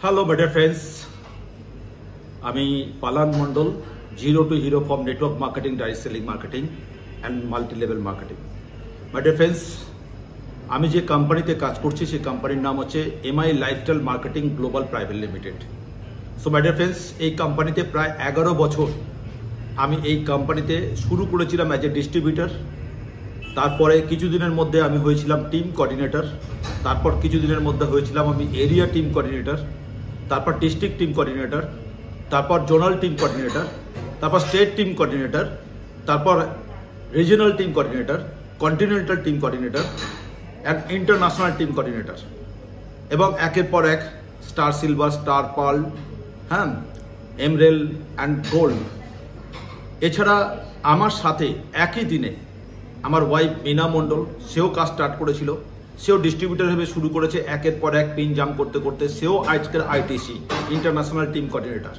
Hello better friends, আমি পালান Mondal, zero two hero from network marketing, direct selling marketing and multi level marketing. Better friends, আমি যে কোম্পানিতে কাজ করছি সেই কোম্পানির নাম হচ্ছে MI lifestyle marketing global private limited. So better friends, এই কোম্পানিতে প্রায় 11 বছর আমি এই কোম্পানিতে শুরু করেছিলাম অ্যাজ এ ডিস্ট্রিবিউটর। তারপরে কিছুদিনের মধ্যে আমি হয়েছিলাম টিম কোঅর্ডিনেটর। তারপর কিছুদিনের মধ্যে হয়েছিলাম আমি এরিয়া টিম কোঅর্ডিনেটর, তারপর ডিস্ট্রিক্ট টিম কোঅর্ডিনেটর, তারপর জোনাল টিম কোঅর্ডিনেটর, তারপর স্টেট টিম কোঅর্ডিনেটর, তারপর regional team coordinator, continental team coordinator and international team coordinator, এবং একের পর এক star silver, star pearl, emerald and gold. এছাড়া আমার সাথে একই দিনে আমার ওয়াইফ মিনা মণ্ডল, সেও কাজ স্টার্ট করেছিল। সেও ডিস্ট্রিবিউটর হিসেবে শুরু করেছে, একের পর এক পিন জাম্প করতে করতে সেও আজকের আইটিসি ইন্টারন্যাশনাল টিম কোঅর্ডিনেটর।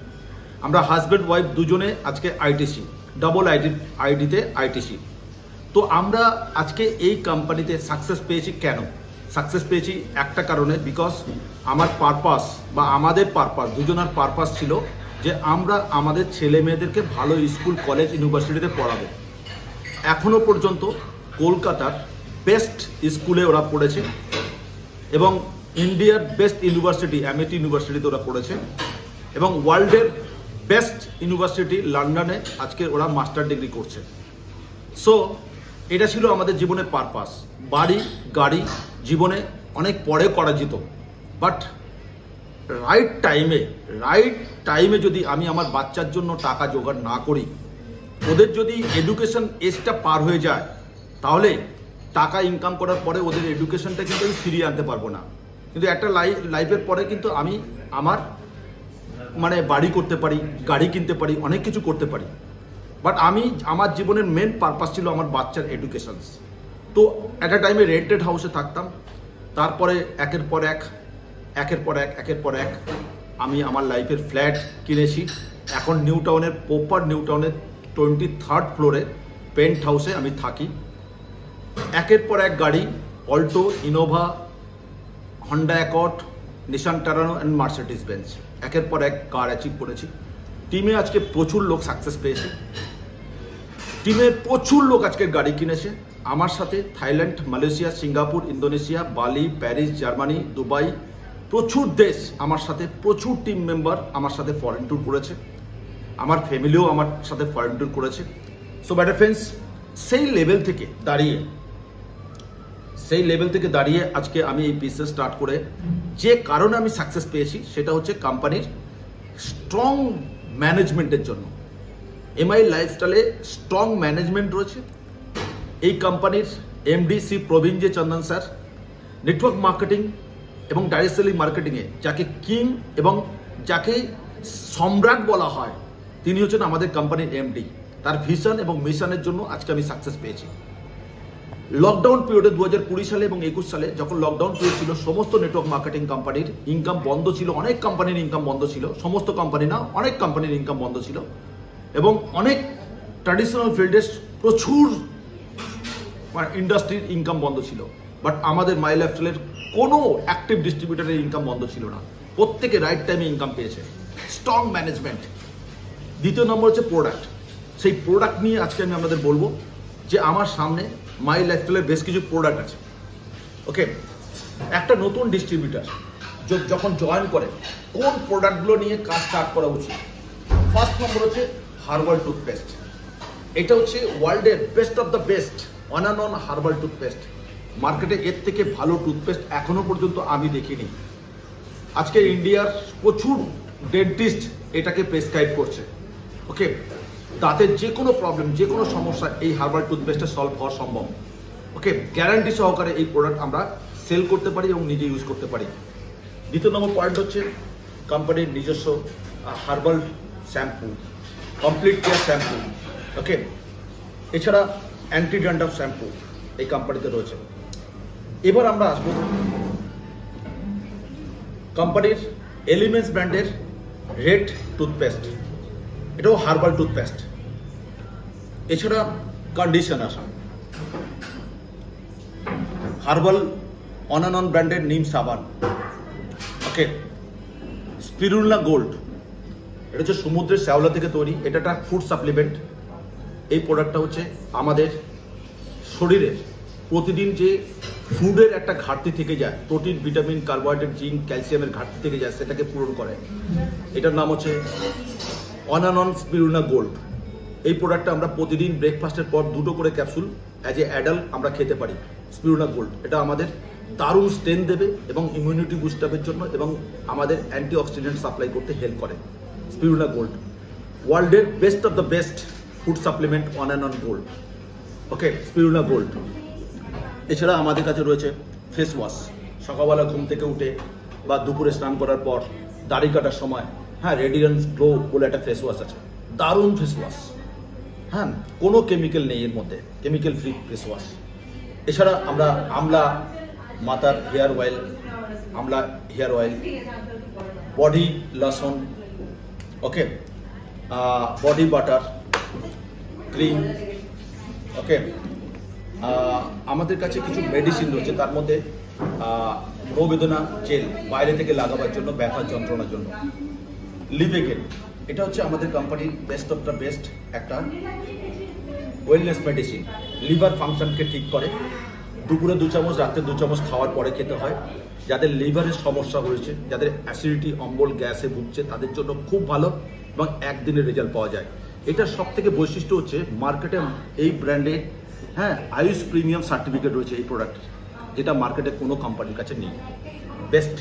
আমরা হাজব্যান্ড ওয়াইফ দুজনে আজকে আইটিসি, ডাবল আইডিতে আইটিসি। তো আমরা আজকে এই কোম্পানিতে সাকসেস পেয়েছি। কেন সাকসেস পেয়েছি? একটা কারণে, বিকজ আমার পারপাস বা আমাদের পারপাস, দুজনের পারপাস ছিল যে আমরা আমাদের ছেলে মেয়েদেরকে ভালো স্কুল, কলেজ, ইউনিভার্সিটিতে পড়াবো। এখনো পর্যন্ত কলকাতার বেস্ট স্কুলে ওরা পড়েছে এবং ইন্ডিয়ার বেস্ট ইউনিভার্সিটি এমআইটি ইউনিভার্সিটিতে ওরা পড়েছে এবং ওয়ার্ল্ডের বেস্ট ইউনিভার্সিটি লন্ডনে আজকে ওরা মাস্টার ডিগ্রি করছে। সো এটা ছিল আমাদের জীবনের পারপাস। বাড়ি গাড়ি জীবনে অনেক পরে করা যেত, বাট রাইট টাইমে যদি আমি আমার বাচ্চার জন্য টাকা জোগাড় না করি, ওদের যদি এডুকেশন এজটা পার হয়ে যায়, তাহলে টাকা ইনকাম করার পরে ওদের এডুকেশনটা কিন্তু আমি ফিরিয়ে আনতে পারবো না। কিন্তু একটা লাইফের পরে কিন্তু আমি আমার বাড়ি করতে পারি, গাড়ি কিনতে পারি, অনেক কিছু করতে পারি, বাট আমার জীবনের মেন পারপাস ছিল আমার বাচ্চার এডুকেশন। তো একটা টাইমে রেন্টেড হাউসে থাকতাম। তারপরে একের পর এক আমি আমার লাইফের ফ্ল্যাট কিনেছি। এখন প্রপার নিউ টাউনের 23rd ফ্লোরে পেন্ট হাউসে আমি থাকি। একের পর এক গাড়ি, Alto, Innova, Honda Accord, Nissan Terrano and Mercedes Benz, একের পর এক কার অ্যাচিভ করেছি। টিমে আজকে প্রচুর লোক সাকসেস পেয়েছে। টিমে প্রচুর লোক আজকে গাড়ি কিনেছে আমার সাথে। থাইল্যান্ড, মালয়েশিয়া, সিঙ্গাপুর, ইন্দোনেশিয়া, বালি, প্যারিস, জার্মানি, দুবাই, প্রচুর দেশ আমার সাথে, প্রচুর টিম মেম্বার আমার সাথে ফরেন ট্যুর করেছে। আমার ফ্যামিলিও আমার সাথে ফরেন ট্যুর করেছে। সো বেটার ফ্রেন্ডস, সেই লেভেল থেকে দাঁড়িয়ে আজকে আমি এই বিজনেস স্টার্ট করে যে কারণে আমি সাকসেস পেয়েছি সেটা হচ্ছে কোম্পানির স্ট্রং ম্যানেজমেন্টের জন্য। এমআই লাইফস্টাইলে স্ট্রং ম্যানেজমেন্ট রয়েছে। এই কোম্পানির এমডি শ্রী প্রবীণ জে চন্দন স্যার, নেটওয়ার্ক মার্কেটিং এবং ডাইরেক্ট সেলিং মার্কেটিংয়ে যাকে কিং এবং যাকে সম্রাট বলা হয়, তিনি হচ্ছেন আমাদের কোম্পানির এমডি। তার ভিশন এবং মিশনের জন্য আজকে আমি সাকসেস পেয়েছি। লকডাউন পিরিয়ডে 2020 সালে এবং 21 সালে যখন লকডাউন পিরিয়ড ছিল, সমস্ত নেটওয়ার্ক মার্কেটিং কোম্পানির ইনকাম বন্ধ ছিল। অনেক কোম্পানির ইনকাম বন্ধ ছিল, সমস্ত কোম্পানি না, অনেক কোম্পানির ইনকাম বন্ধ ছিল এবং অনেক ট্র্যাডিশনাল ফিল্ডে প্রচুর ইন্ডাস্ট্রির ইনকাম বন্ধ ছিল। বাট আমাদের মাই লাইফস্টাইলের কোনো অ্যাক্টিভ ডিস্ট্রিবিউটারের ইনকাম বন্ধ ছিল না। প্রত্যেকে রাইট টাইমে ইনকাম পেয়েছে। Strong management. দ্বিতীয় নম্বর হচ্ছে প্রোডাক্ট। সেই প্রোডাক্ট নিয়ে আজকে আমি আপনাদের বলবো যে আমার সামনে মাই লাইফস্টাইলের বেশ কিছু প্রোডাক্ট আছে। ওকে, একটা নতুন ডিস্ট্রিবিউটার যখন জয়েন করে কোন প্রোডাক্টগুলো নিয়ে কাজ স্টার্ট করা উচিত? ফার্স্ট নম্বর হচ্ছে হার্বাল টুথপেস্ট। এটা হচ্ছে ওয়ার্ল্ডের best of the best on herbal toothpaste. মার্কেটে এর থেকে ভালো টুথপেস্ট এখনো পর্যন্ত আমি দেখিনি। আজকে ইন্ডিয়ার প্রচুর ডেন্টিস্ট এটাকে প্রেসক্রাইব করছে। ওকে, দাঁতের যে কোনো প্রবলেম, যে কোনো সমস্যা এই হার্বাল টুথপেস্টে সলভ হওয়া সম্ভব। ওকে, গ্যারান্টি সহকারে এই প্রোডাক্ট আমরা সেল করতে পারি এবং নিজে ইউজ করতে পারি। দ্বিতীয় নম্বর পয়েন্ট হচ্ছে কোম্পানির নিজস্ব herbal shampoo, complete care shampoo. Okay, এছাড়া অ্যান্টি ড্যান্ড্রাফ শ্যাম্পু এই কোম্পানিতে রয়েছে। এবার আমরা আসবো কোম্পানির এলিমেন্টস ব্র্যান্ডের রেড টুথপেস্ট। এটাও হার্বাল টুথপেস্ট। এছাড়া কন্ডিশনার, হার্বাল অন ব্র্যান্ডের নিম সাবান। ওকে, স্পিরুলিনা গোল্ড, এটা হচ্ছে সমুদ্রের শ্যাওলা থেকে তৈরি। এটা একটা ফুড সাপ্লিমেন্ট। এই প্রোডাক্টটা হচ্ছে আমাদের শরীরের প্রতিদিন যে ফুডের একটা ঘাটতি থেকে যায়, প্রোটিন, ভিটামিন, কার্বোহাইড্রেট, জিঙ্ক, ক্যালসিয়ামের ঘাটতি থেকে যায়, সেটাকে পূরণ করে। এটার নাম হচ্ছে অনানন স্পিরুলিনা গোল্ড। এই প্রোডাক্টটা আমরা প্রতিদিন ব্রেকফাস্টের পর 2টো করে ক্যাপসুল অ্যাজ এ অ্যাডাল্ট আমরা খেতে পারি। স্পিরুলিনা গোল্ড এটা আমাদের দারুণ স্ট্রেংথ দেবে এবং ইমিউনিটি বুস্ট আপের জন্য এবং আমাদের অ্যান্টিঅক্সিডেন্ট সাপ্লাই করতে হেল্প করে। স্পিরুলিনা গোল্ড ওয়ার্ল্ডের best of the best food supplement অনানন গোল্ড। Okay, spirulina gold. এছাড়া আমাদের কাছে রয়েছে ফেস ওয়াশ। সকালবেলা ঘুম থেকে উঠে বা দুপুরে স্নান করার পর দাড়ি কাটার সময়, হ্যাঁ, রেডিয়েন্স গ্লো বলে একটা ফেস ওয়াশ আছে, দারুণ ফেস ওয়াশ। হ্যাঁ, কোনো কেমিক্যাল নেই এর মধ্যে, কেমিক্যাল ফ্রি ফেস ওয়াশ। এছাড়া আমরা আমলা মাথার হেয়ার অয়েল, আমলা হেয়ার অয়েল, বডি লসন, ওকে, বডি বাটার, ক্রিম, ওকে। আমাদের কাছে কিছু মেডিসিন রয়েছে, তার মধ্যে মনোবেদনা জেল বাইরে থেকে লাগাবার জন্য, ব্যথার যন্ত্রণার জন্য। লিভেগেন, এটা হচ্ছে আমাদের কোম্পানির বেস্ট অফ দ্য বেস্ট একটা ওয়েলনেস মেডিসিন। লিভার ফাংশনকে ঠিক করে। দুপুরে 2 চামচ, রাত্রে 2 চামচ খাওয়ার পরে খেতে হয়। যাদের লিভারের সমস্যা হয়েছে, যাদের অ্যাসিডিটি, অম্বল, গ্যাসে ভুগছে, তাদের জন্য খুব ভালো এবং একদিনের রেজাল্ট পাওয়া যায়। এটার সব থেকে বৈশিষ্ট্য হচ্ছে মার্কেটে এই ব্র্যান্ডে, হ্যাঁ, আয়ুষ প্রিমিয়াম সার্টিফিকেট রয়েছে এই প্রোডাক্ট, যেটা মার্কেটে কোনো কোম্পানির কাছে নেই। বেস্ট।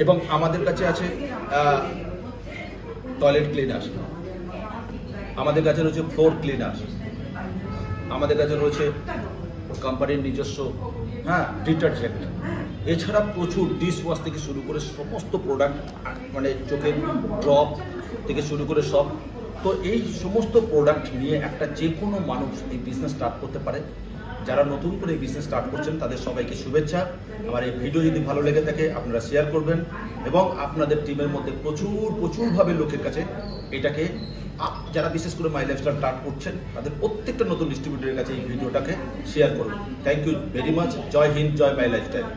এবং আমাদের কাছে আছে টয়লেট ক্লিনার, আমাদের কাছে রয়েছে ফ্লোর ক্লিনার, আমাদের কাছে রয়েছে কোম্পানির নিজস্ব, হ্যাঁ, ডিটারজেন্ট। এছাড়া প্রচুর ডিশ ওয়াশ থেকে শুরু করে সমস্ত প্রোডাক্ট, মানে চোখের ড্রপ থেকে শুরু করে সব। তো এই সমস্ত প্রোডাক্ট নিয়ে একটা যে কোনো মানুষ এই বিজনেস স্টার্ট করতে পারে। যারা নতুন করে এই বিজনেস স্টার্ট করছেন তাদের সবাইকে শুভেচ্ছা। আমার এই ভিডিও যদি ভালো লেগে থাকে আপনারা শেয়ার করবেন এবং আপনাদের টিমের মধ্যে প্রচুরভাবে লোকের কাছে এটাকে, যারা বিশেষ করে মাই লাইফস্টাইল স্টার্ট করছেন তাদের প্রত্যেকটা নতুন ডিস্ট্রিবিউটরের কাছে এই ভিডিওটাকে শেয়ার করুন। Thank you very much. জয় হিন্দ, জয় মাই লাইফস্টাইল।